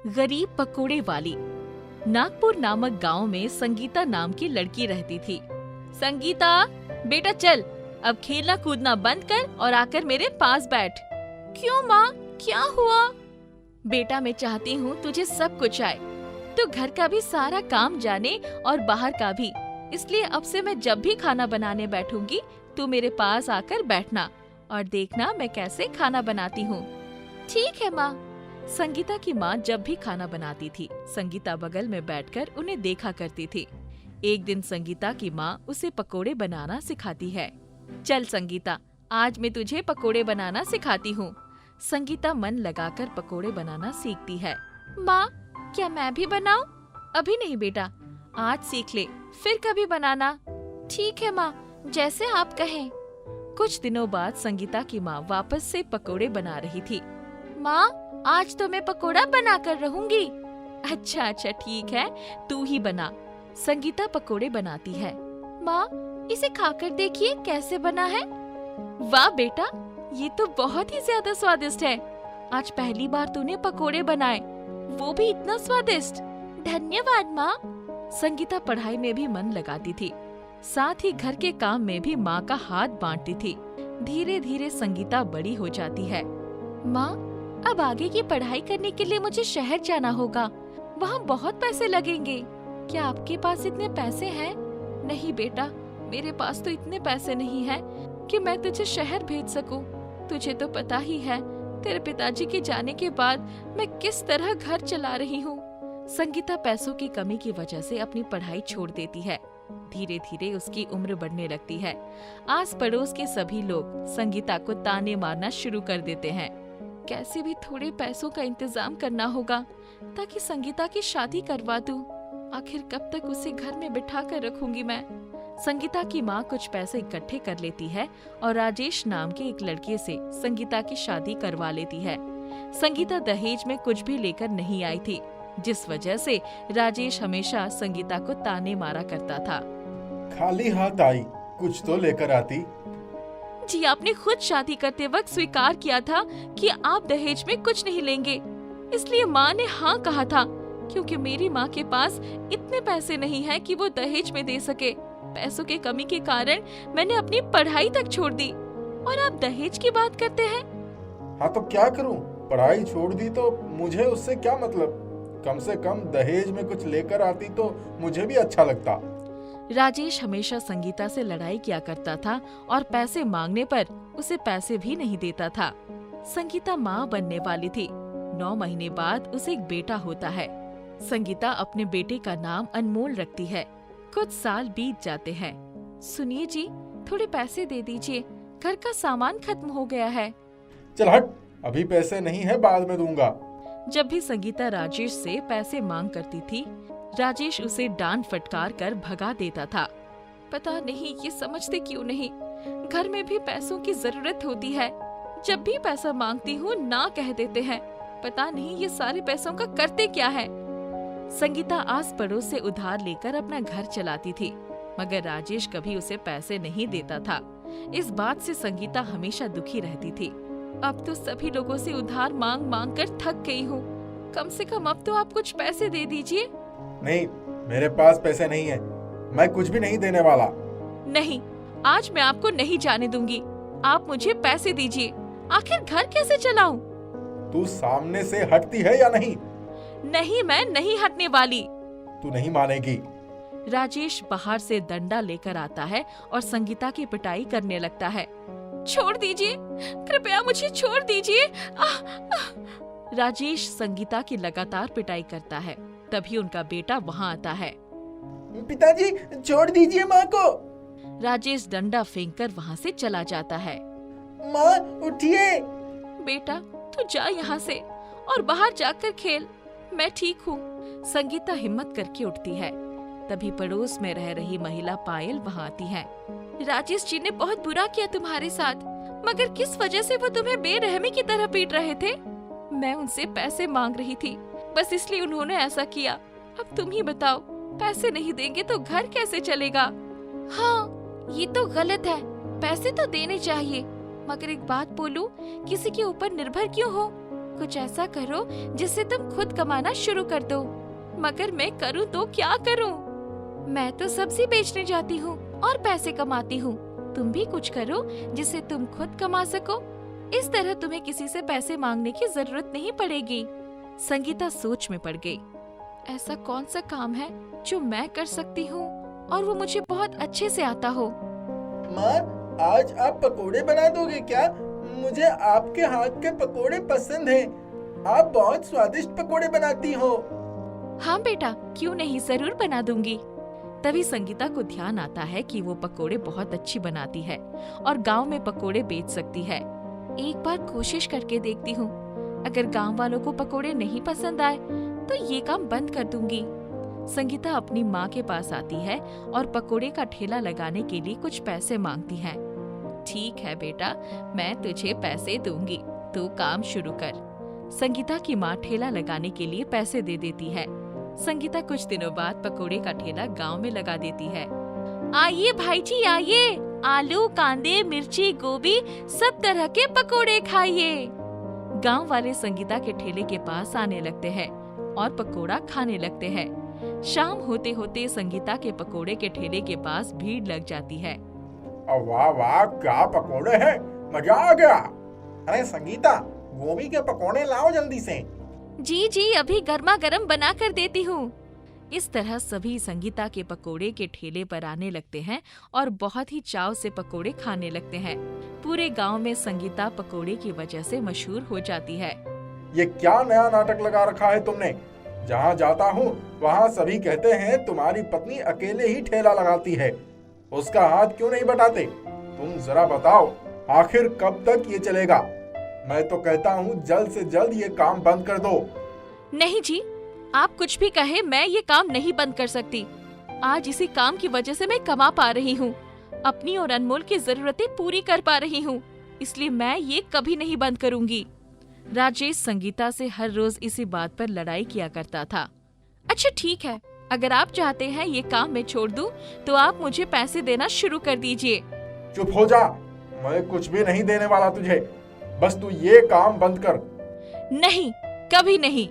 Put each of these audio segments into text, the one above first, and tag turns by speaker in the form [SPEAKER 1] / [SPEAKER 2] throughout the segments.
[SPEAKER 1] गरीब पकोड़े वाली। नागपुर नामक गांव में संगीता नाम की लड़की रहती थी। संगीता, बेटा चल, अब खेलना कूदना बंद कर और आकर मेरे पास बैठ। क्यों माँ, क्या हुआ? बेटा मैं चाहती हूँ तुझे सब कुछ आए, तो घर का भी सारा काम जाने और बाहर का भी। इसलिए अब से मैं जब भी खाना बनाने बैठूंगी तू मेरे पास आकर बैठना और देखना मैं कैसे खाना बनाती हूँ। ठीक है माँ। संगीता की माँ जब भी खाना बनाती थी, संगीता बगल में बैठकर उन्हें देखा करती थी। एक दिन संगीता की माँ उसे पकोड़े बनाना सिखाती है। चल संगीता, आज मैं तुझे पकोड़े बनाना सिखाती हूँ। संगीता मन लगाकर पकोड़े बनाना सीखती है। माँ, क्या मैं भी बनाऊं? अभी नहीं बेटा, आज सीख ले, फिर कभी बनाना। ठीक है माँ, जैसे आप कहें। कुछ दिनों बाद संगीता की माँ वापस से पकोड़े बना रही थी। माँ, आज तो मैं पकोड़ा बना कर रहूंगी। अच्छा अच्छा ठीक है, तू ही बना। संगीता पकोड़े बनाती है। माँ, इसे खाकर देखिए कैसे बना है। वाह बेटा, ये तो बहुत ही ज्यादा स्वादिष्ट है। आज पहली बार तूने पकोड़े बनाए, वो भी इतना स्वादिष्ट। धन्यवाद माँ। संगीता पढ़ाई में भी मन लगाती थी, साथ ही घर के काम में भी माँ का हाथ बांटती थी। धीरे धीरे संगीता बड़ी हो जाती है। माँ, अब आगे की पढ़ाई करने के लिए मुझे शहर जाना होगा, वहाँ बहुत पैसे लगेंगे। क्या आपके पास इतने पैसे हैं? नहीं बेटा, मेरे पास तो इतने पैसे नहीं हैं कि मैं तुझे शहर भेज सकूं। तुझे तो पता ही है, तेरे पिताजी के जाने के बाद मैं किस तरह घर चला रही हूँ। संगीता पैसों की कमी की वजह से अपनी पढ़ाई छोड़ देती है। धीरे धीरे उसकी उम्र बढ़ने लगती है। आस पड़ोस के सभी लोग संगीता को ताने मारना शुरू कर देते हैं। कैसे भी थोड़े पैसों का इंतजाम करना होगा ताकि संगीता की शादी करवा दूं। आखिर कब तक उसे घर में बिठा कर रखूंगी मैं। संगीता की माँ कुछ पैसे इकट्ठे कर लेती है और राजेश नाम के एक लड़के से संगीता की शादी करवा लेती है। संगीता दहेज में कुछ भी लेकर नहीं आई थी, जिस वजह से राजेश हमेशा संगीता को ताने मारा करता था।
[SPEAKER 2] खाली हाथ आई, कुछ तो लेकर आती।
[SPEAKER 1] जी, आपने खुद शादी करते वक्त स्वीकार किया था कि आप दहेज में कुछ नहीं लेंगे, इसलिए माँ ने हाँ कहा था, क्योंकि मेरी माँ के पास इतने पैसे नहीं हैं कि वो दहेज में दे सके। पैसों की कमी के कारण मैंने अपनी पढ़ाई तक छोड़ दी और आप दहेज की बात करते हैं।
[SPEAKER 2] हाँ तो क्या करूं, पढ़ाई छोड़ दी तो मुझे उससे क्या मतलब। कम से कम दहेज में कुछ लेकर आती तो मुझे भी अच्छा लगता।
[SPEAKER 1] राजेश हमेशा संगीता से लड़ाई किया करता था और पैसे मांगने पर उसे पैसे भी नहीं देता था। संगीता माँ बनने वाली थी। 9 महीने बाद उसे एक बेटा होता है। संगीता अपने बेटे का नाम अनमोल रखती है। कुछ साल बीत जाते हैं। सुनिए जी, थोड़े पैसे दे दीजिए, घर का सामान खत्म हो गया है।
[SPEAKER 2] चल हट, अभी पैसे नहीं है, बाद में दूंगा।
[SPEAKER 1] जब भी संगीता राजेश से पैसे मांग करती थी, राजेश उसे डांट फटकार कर भगा देता था। पता नहीं ये समझते क्यों नहीं, घर में भी पैसों की जरूरत होती है। जब भी पैसा मांगती हूँ ना कह देते हैं। पता नहीं ये सारे पैसों का करते क्या है। संगीता आस पड़ोस से उधार लेकर अपना घर चलाती थी, मगर राजेश कभी उसे पैसे नहीं देता था। इस बात से संगीता हमेशा दुखी रहती थी। अब तो सभी लोगों से उधार मांग मांग कर थक गई हूँ। कम से कम अब तो आप कुछ पैसे दे दीजिए।
[SPEAKER 2] नहीं, मेरे पास पैसे नहीं है, मैं कुछ भी नहीं देने वाला।
[SPEAKER 1] नहीं, आज मैं आपको नहीं जाने दूंगी। आप मुझे पैसे दीजिए, आखिर घर कैसे चलाऊं?
[SPEAKER 2] तू सामने से हटती है या नहीं?
[SPEAKER 1] नहीं, मैं नहीं हटने वाली।
[SPEAKER 2] तू नहीं मानेगी।
[SPEAKER 1] राजेश बाहर से डंडा लेकर आता है और संगीता की पिटाई करने लगता है। छोड़ दीजिए, कृपया मुझे छोड़ दीजिए। राजेश संगीता की लगातार पिटाई करता है। तभी उनका बेटा वहाँ आता है।
[SPEAKER 2] पिताजी, छोड़ दीजिए माँ को।
[SPEAKER 1] राजेश डंडा फेंककर वहाँ से चला जाता है।
[SPEAKER 2] माँ उठिए।
[SPEAKER 1] बेटा तू जा यहाँ से और बाहर जाकर खेल, मैं ठीक हूँ। संगीता हिम्मत करके उठती है। तभी पड़ोस में रह रही महिला पायल वहाँ आती है। राजेश जी ने बहुत बुरा किया तुम्हारे साथ, मगर किस वजह से वो तुम्हें बेरहमी की तरह पीट रहे थे? मैं उनसे पैसे मांग रही थी, बस इसलिए उन्होंने ऐसा किया। अब तुम ही बताओ, पैसे नहीं देंगे तो घर कैसे चलेगा? हाँ, ये तो गलत है, पैसे तो देने चाहिए, मगर एक बात बोलूं, किसी के ऊपर निर्भर क्यों हो? कुछ ऐसा करो जिससे तुम खुद कमाना शुरू कर दो। मगर मैं करूँ तो क्या करूँ? मैं तो सब्जी बेचने जाती हूँ और पैसे कमाती हूँ। तुम भी कुछ करो जिससे तुम खुद कमा सको। इस तरह तुम्हें किसी से पैसे मांगने की जरूरत नहीं पड़ेगी। संगीता सोच में पड़ गई। ऐसा कौन सा काम है जो मैं कर सकती हूँ और वो मुझे बहुत अच्छे से आता हो?
[SPEAKER 2] माँ, आज आप पकोड़े बना दोगे क्या? मुझे आपके हाथ के पकोड़े पसंद हैं। आप बहुत स्वादिष्ट पकोड़े बनाती हो।
[SPEAKER 1] हाँ बेटा, क्यों नहीं, जरूर बना दूंगी। तभी संगीता को ध्यान आता है कि वो पकोड़े बहुत अच्छी बनाती है और गांव में पकोड़े बेच सकती है। एक बार कोशिश करके देखती हूँ। अगर गांव वालों को पकोड़े नहीं पसंद आए तो ये काम बंद कर दूंगी। संगीता अपनी माँ के पास आती है और पकोड़े का ठेला लगाने के लिए कुछ पैसे मांगती है। ठीक है बेटा, मैं तुझे पैसे दूंगी, तू काम शुरू कर। संगीता की माँ ठेला लगाने के लिए पैसे दे देती है। संगीता कुछ दिनों बाद पकोड़े का ठेला गांव में लगा देती है। आइए भाई जी आइए, आलू, कांदे, मिर्ची, गोभी, सब तरह के पकोड़े खाइए। गांव वाले संगीता के ठेले के पास आने लगते हैं और पकोड़ा खाने लगते हैं। शाम होते होते संगीता के पकोड़े के ठेले के पास भीड़ लग जाती है।
[SPEAKER 2] वाह वाह, क्या पकोड़े हैं, मजा आ गया। अरे संगीता, गोभी के पकोड़े लाओ जल्दी से।
[SPEAKER 1] जी जी, अभी गर्मा गर्म बना कर देती हूँ। इस तरह सभी संगीता के पकोड़े के ठेले पर आने लगते हैं और बहुत ही चाव से पकोड़े खाने लगते हैं। पूरे गांव में संगीता पकोड़े की वजह से मशहूर हो जाती है।
[SPEAKER 2] ये क्या नया नाटक लगा रखा है तुमने? जहाँ जाता हूँ वहाँ सभी कहते हैं तुम्हारी पत्नी अकेले ही ठेला लगाती है, उसका हाथ क्यों नहीं बटाते? तुम जरा बताओ, आखिर कब तक ये चलेगा? मैं तो कहता हूँ जल्द से जल्द ये काम बंद कर दो।
[SPEAKER 1] नहीं जी, आप कुछ भी कहे, मैं ये काम नहीं बंद कर सकती। आज इसी काम की वजह से मैं कमा पा रही हूँ, अपनी और अनमोल की जरूरतें पूरी कर पा रही हूँ, इसलिए मैं ये कभी नहीं बंद करूँगी। राजेश संगीता से हर रोज इसी बात पर लड़ाई किया करता था। अच्छा ठीक है, अगर आप चाहते हैं ये काम मैं छोड़ दूं, तो आप मुझे पैसे देना शुरू कर दीजिए।
[SPEAKER 2] चुप हो जा, मैं कुछ भी नहीं देने वाला तुझे, बस तू ये काम बंद कर।
[SPEAKER 1] नहीं, कभी नहीं।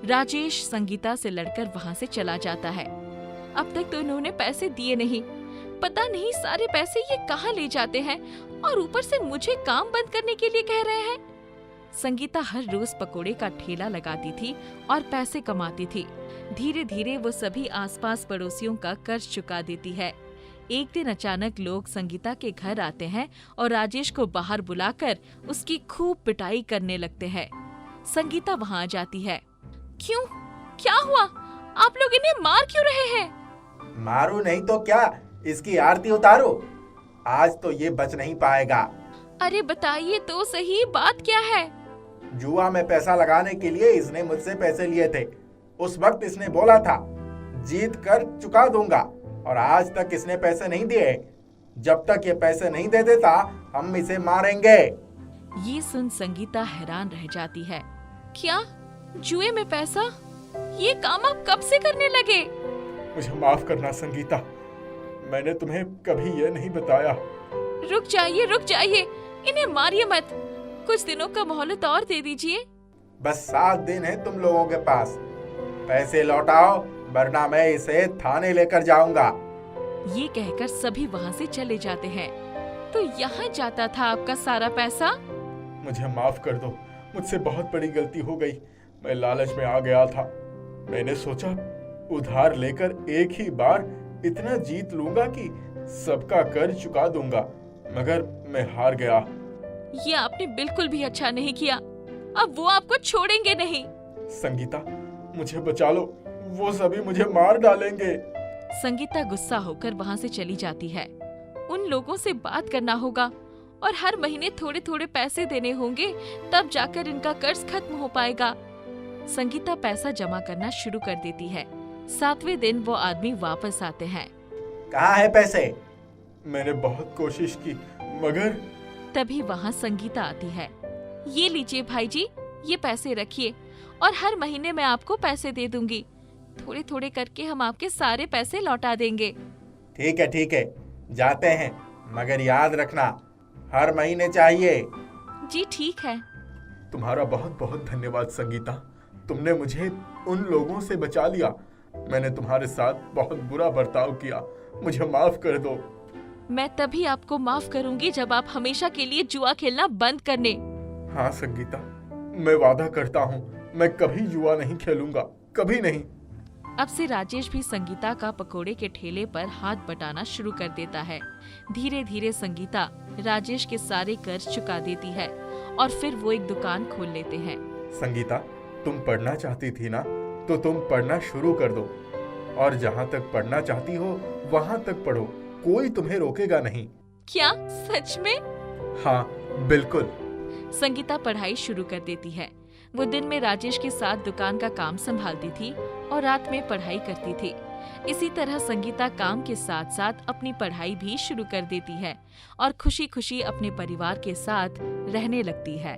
[SPEAKER 1] राजेश संगीता से लड़कर वहाँ से चला जाता है। अब तक तो उन्होंने पैसे दिए नहीं, पता नहीं सारे पैसे ये कहाँ ले जाते हैं और ऊपर से मुझे काम बंद करने के लिए कह रहे हैं। संगीता हर रोज पकोड़े का ठेला लगाती थी और पैसे कमाती थी। धीरे धीरे वो सभी आसपास पड़ोसियों का कर्ज चुका देती है। एक दिन अचानक लोग संगीता के घर आते हैं और राजेश को बाहर बुलाकर उसकी खूब पिटाई करने लगते हैं। संगीता वहाँ आ जाती है। क्यों? क्या हुआ? आप लोग इन्हें मार क्यों रहे हैं?
[SPEAKER 2] मारू नहीं तो क्या, इसकी आरती उतारो, आज तो ये बच नहीं पाएगा।
[SPEAKER 1] अरे बताइए तो सही, बात क्या है?
[SPEAKER 2] जुआ में पैसा लगाने के लिए इसने मुझसे पैसे लिए थे। उस वक्त इसने बोला था जीत कर चुका दूंगा, और आज तक इसने पैसे नहीं दिए। जब तक ये पैसे नहीं दे देता हम इसे मारेंगे।
[SPEAKER 1] ये सुन संगीता हैरान रह जाती है। क्या? जुए में पैसा? ये काम आप कब से करने लगे?
[SPEAKER 2] मुझे माफ करना संगीता, मैंने तुम्हें कभी ये नहीं बताया।
[SPEAKER 1] रुक जाइए, इन्हें मारिए मत। कुछ दिनों का मोहलत और दे दीजिए।
[SPEAKER 2] बस 7 दिन है तुम लोगों के पास, पैसे लौटाओ वरना मैं इसे थाने लेकर जाऊंगा।
[SPEAKER 1] ये कहकर सभी वहाँ से चले जाते हैं। तो यहाँ जाता था आपका सारा पैसा?
[SPEAKER 2] मुझे माफ कर दो, मुझसे बहुत बड़ी गलती हो गई। मैं लालच में आ गया था। मैंने सोचा उधार लेकर एक ही बार इतना जीत लूंगा कि सबका कर्ज चुका दूंगा, मगर मैं हार गया।
[SPEAKER 1] ये आपने बिल्कुल भी अच्छा नहीं किया। अब वो आपको छोड़ेंगे नहीं।
[SPEAKER 2] संगीता, मुझे बचा लो, वो सभी मुझे मार डालेंगे।
[SPEAKER 1] संगीता गुस्सा होकर वहाँ से चली जाती है। उन लोगों से बात करना होगा और हर महीने थोड़े थोड़े पैसे देने होंगे, तब जाकर इनका कर्ज खत्म हो पाएगा। संगीता पैसा जमा करना शुरू कर देती है। 7वें दिन वो आदमी वापस आते हैं।
[SPEAKER 2] कहाँ है पैसे? मैंने बहुत कोशिश की मगर।
[SPEAKER 1] तभी वहाँ संगीता आती है। ये लीजिए भाई जी, ये पैसे रखिए और हर महीने मैं आपको पैसे दे दूंगी। थोड़े थोड़े करके हम आपके सारे पैसे लौटा देंगे।
[SPEAKER 2] ठीक है, जाते हैं, मगर याद रखना हर महीने चाहिए।
[SPEAKER 1] जी ठीक है।
[SPEAKER 2] तुम्हारा बहुत बहुत धन्यवाद संगीता। तुमने मुझे उन लोगों से बचा लिया। मैंने तुम्हारे साथ बहुत बुरा बर्ताव किया, मुझे माफ कर दो।
[SPEAKER 1] मैं तभी आपको माफ करूंगी जब आप हमेशा के लिए जुआ खेलना बंद करने।
[SPEAKER 2] हाँ संगीता, मैं वादा करता हूँ मैं कभी जुआ नहीं खेलूंगा, कभी नहीं।
[SPEAKER 1] अब से राजेश भी संगीता का पकोड़े के ठेले पर हाथ बटाना शुरू कर देता है। धीरे धीरे संगीता राजेश के सारे कर्ज चुका देती है और फिर वो एक दुकान खोल लेते हैं।
[SPEAKER 2] संगीता, तुम पढ़ना चाहती थी ना, तो तुम पढ़ना शुरू कर दो और जहाँ तक पढ़ना चाहती हो वहाँ तक पढ़ो, कोई तुम्हें रोकेगा नहीं।
[SPEAKER 1] क्या सच में?
[SPEAKER 2] हाँ बिल्कुल।
[SPEAKER 1] संगीता पढ़ाई शुरू कर देती है। वो दिन में राजेश के साथ दुकान का काम संभालती थी और रात में पढ़ाई करती थी। इसी तरह संगीता काम के साथ साथ अपनी पढ़ाई भी शुरू कर देती है और खुशी खुशी अपने परिवार के साथ रहने लगती है।